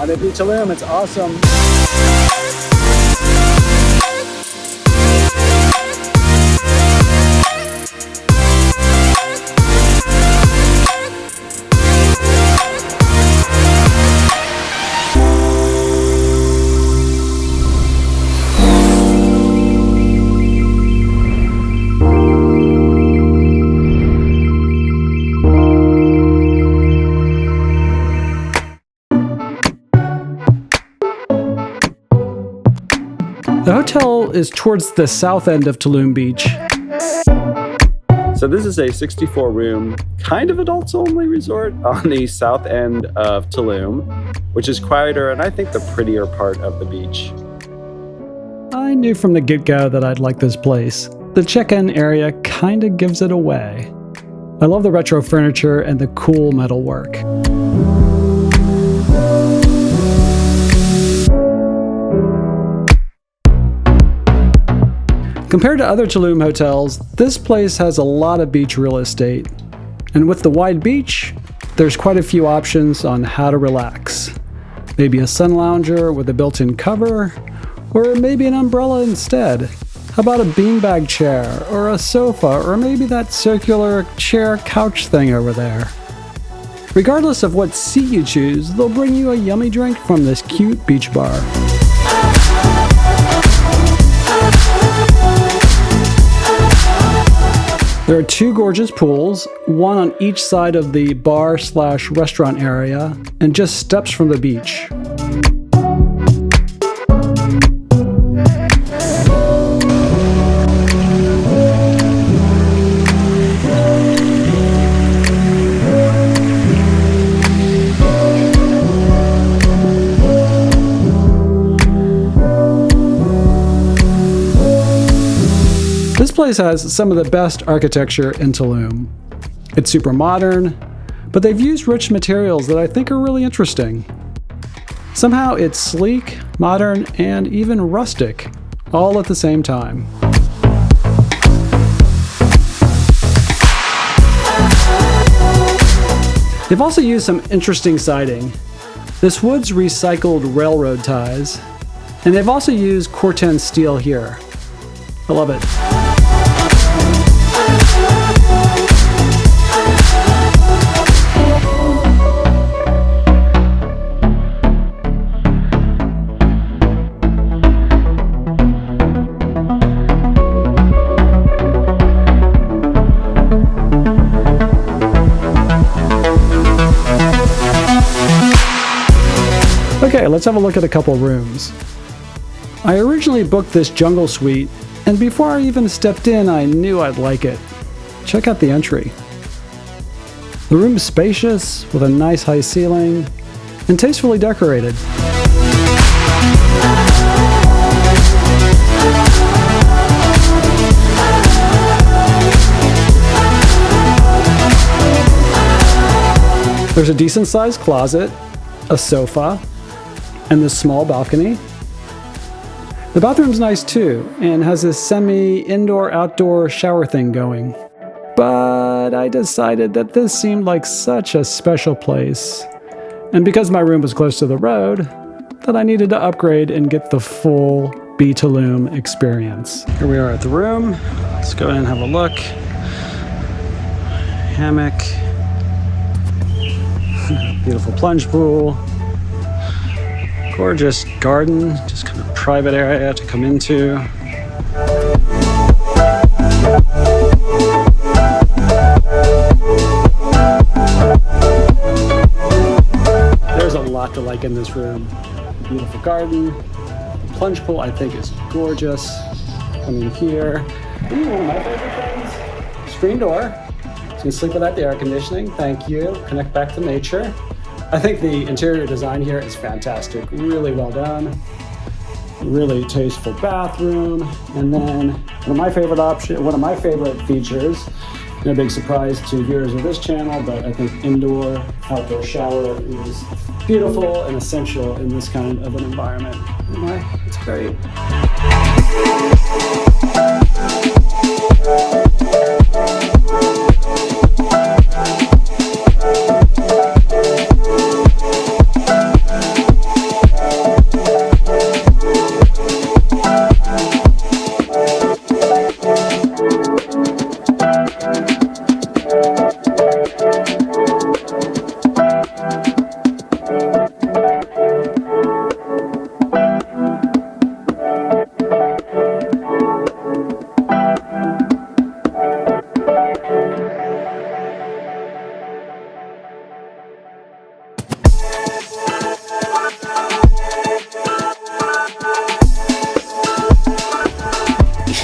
On the beach of Tulum, it's awesome. The hotel is towards the south end of Tulum Beach. So this is a 64-room, kind of adults-only resort on the south end of Tulum, which is quieter and I think the prettier part of the beach. I knew from the get-go that I'd like this place. The check-in area kind of gives it away. I love the retro furniture and the cool metalwork. Compared to other Tulum hotels, this place has a lot of beach real estate. And with the wide beach, there's quite a few options on how to relax. Maybe a sun lounger with a built-in cover, or maybe an umbrella instead. How about a beanbag chair, or a sofa, or maybe that circular chair couch thing over there? Regardless of what seat you choose, they'll bring you a yummy drink from this cute beach bar. There are two gorgeous pools, one on each side of the bar/restaurant area, and just steps from the beach. This place has some of the best architecture in Tulum. It's super modern, but they've used rich materials that I think are really interesting. Somehow it's sleek, modern, and even rustic, all at the same time. They've also used some interesting siding. This wood's recycled railroad ties, and they've also used Corten steel here. I love it. Okay, let's have a look at a couple rooms. I originally booked this jungle suite, and before I even stepped in, I knew I'd like it. Check out the entry. The room is spacious, with a nice high ceiling, and tastefully decorated. There's a decent-sized closet, a sofa, and this small balcony. The bathroom's nice too, and has this semi-indoor-outdoor shower thing going. But I decided that this seemed like such a special place, and because my room was close to the road, that I needed to upgrade and get the full Be Tulum experience. Here we are at the room. Let's go in and have a look. Hammock. Beautiful plunge pool. Gorgeous garden, just kind of private area to come into. There's a lot to like in this room. Beautiful garden. The plunge pool I think is gorgeous. Come in here. Ooh, one of my favorite things. Screen door. So you can sleep without the air conditioning. Thank you. Connect back to nature. I think the interior design here is fantastic. Really well done. Really tasteful bathroom. And then one of my favorite features, no big surprise to viewers of this channel, but I think outdoor shower is beautiful and essential in this kind of an environment. Anyway, it's great.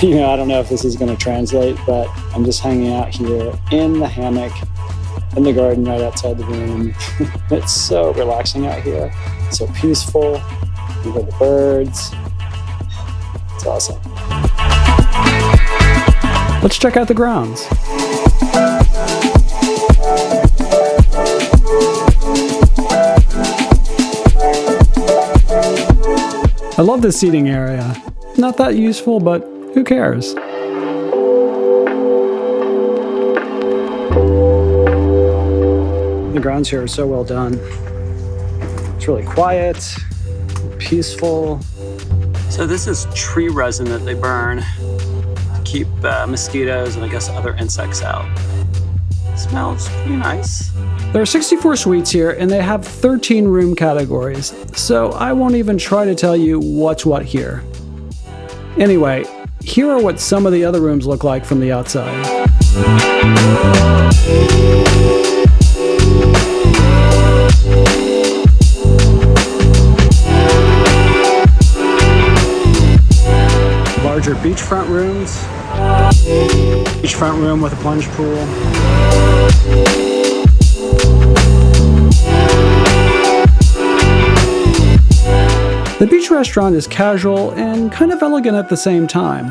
I don't know if this is going to translate, but I'm just hanging out here in the hammock in the garden right outside the room. It's so relaxing out here. It's so peaceful. You hear the birds. It's awesome. Let's check out the grounds. I love this seating area. Not that useful, but who cares? The grounds here are so well done. It's really quiet, peaceful. So this is tree resin that they burn to keep mosquitoes and I guess other insects out. It smells pretty nice. There are 64 suites here and they have 13 room categories, so I won't even try to tell you what's what here. Anyway, here are what some of the other rooms look like from the outside. Larger beachfront rooms. Beachfront room with a plunge pool. The beach restaurant is casual and kind of elegant at the same time.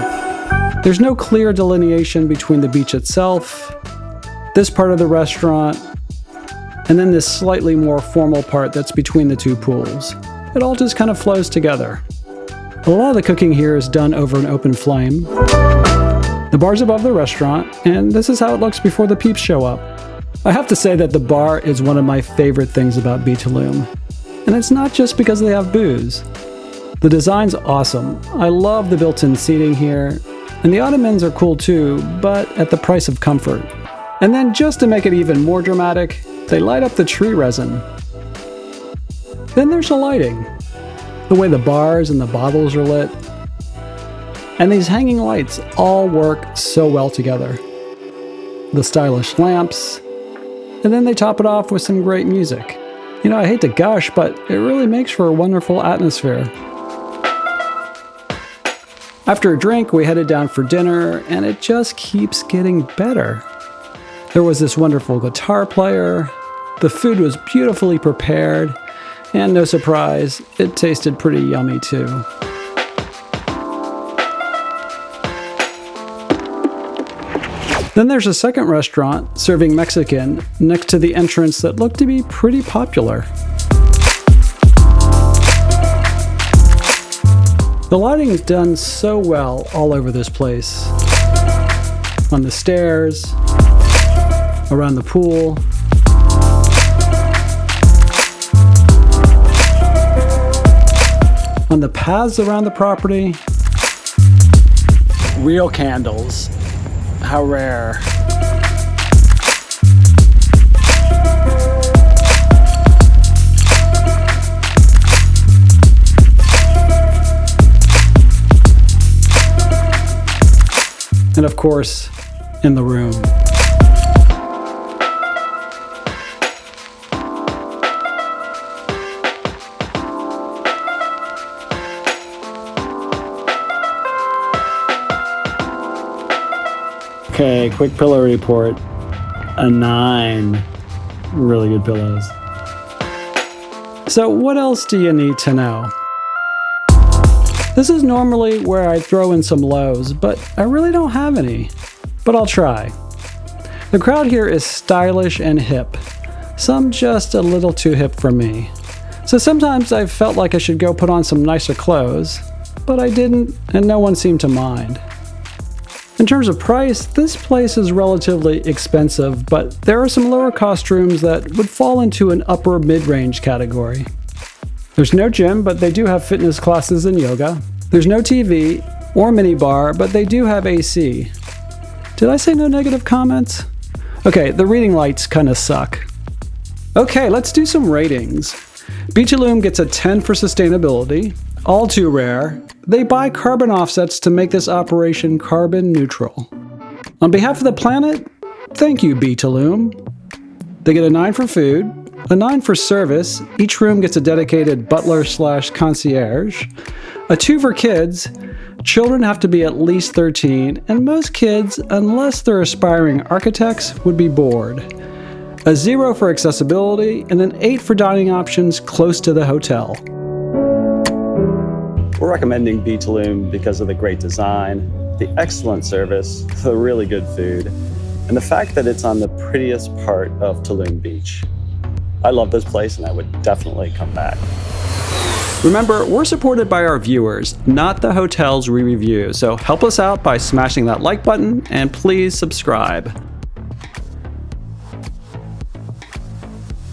There's no clear delineation between the beach itself, this part of the restaurant, and then this slightly more formal part that's between the two pools. It all just kind of flows together. A lot of the cooking here is done over an open flame. The bar's above the restaurant, and this is how it looks before the peeps show up. I have to say that the bar is one of my favorite things about Tulum. And it's not just because they have booze. The design's awesome. I love the built-in seating here, and the ottomans are cool too, but at the price of comfort. And then just to make it even more dramatic, they light up the tree resin. Then there's the lighting. The way the bars and the bottles are lit. And these hanging lights all work so well together. The stylish lamps, and then they top it off with some great music. I hate to gush, but it really makes for a wonderful atmosphere. After a drink, we headed down for dinner, and it just keeps getting better. There was this wonderful guitar player, the food was beautifully prepared, and no surprise, it tasted pretty yummy too. Then there's a second restaurant serving Mexican next to the entrance that looked to be pretty popular. The lighting is done so well all over this place. On the stairs, around the pool. On the paths around the property. Real candles. How rare. And of course, in the room. Okay, quick pillow report. A 9. Really good pillows. So what else do you need to know? This is normally where I throw in some lows, but I really don't have any. But I'll try. The crowd here is stylish and hip. Some just a little too hip for me. So sometimes I've felt like I should go put on some nicer clothes, but I didn't, and no one seemed to mind. In terms of price, this place is relatively expensive, but there are some lower cost rooms that would fall into an upper mid-range category. There's no gym, but they do have fitness classes and yoga. There's no TV or minibar, but they do have AC. Did I say no negative comments? Okay, the reading lights kinda suck. Okay, let's do some ratings. Tulum gets a 10 for sustainability. All too rare. They buy carbon offsets to make this operation carbon neutral. On behalf of the planet, thank you, Tulum. They get a 9 for food. A 9 for service. Each room gets a dedicated butler/concierge. A 2 for kids. Children have to be at least 13, and most kids, unless they're aspiring architects, would be bored. A 0 for accessibility, and an 8 for dining options close to the hotel. We're recommending B Tulum because of the great design, the excellent service, the really good food, and the fact that it's on the prettiest part of Tulum Beach. I love this place and I would definitely come back. Remember, we're supported by our viewers, not the hotels we review, so help us out by smashing that like button and please subscribe.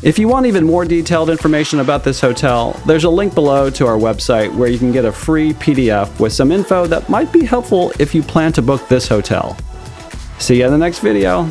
If you want even more detailed information about this hotel, there's a link below to our website where you can get a free PDF with some info that might be helpful if you plan to book this hotel. See you in the next video.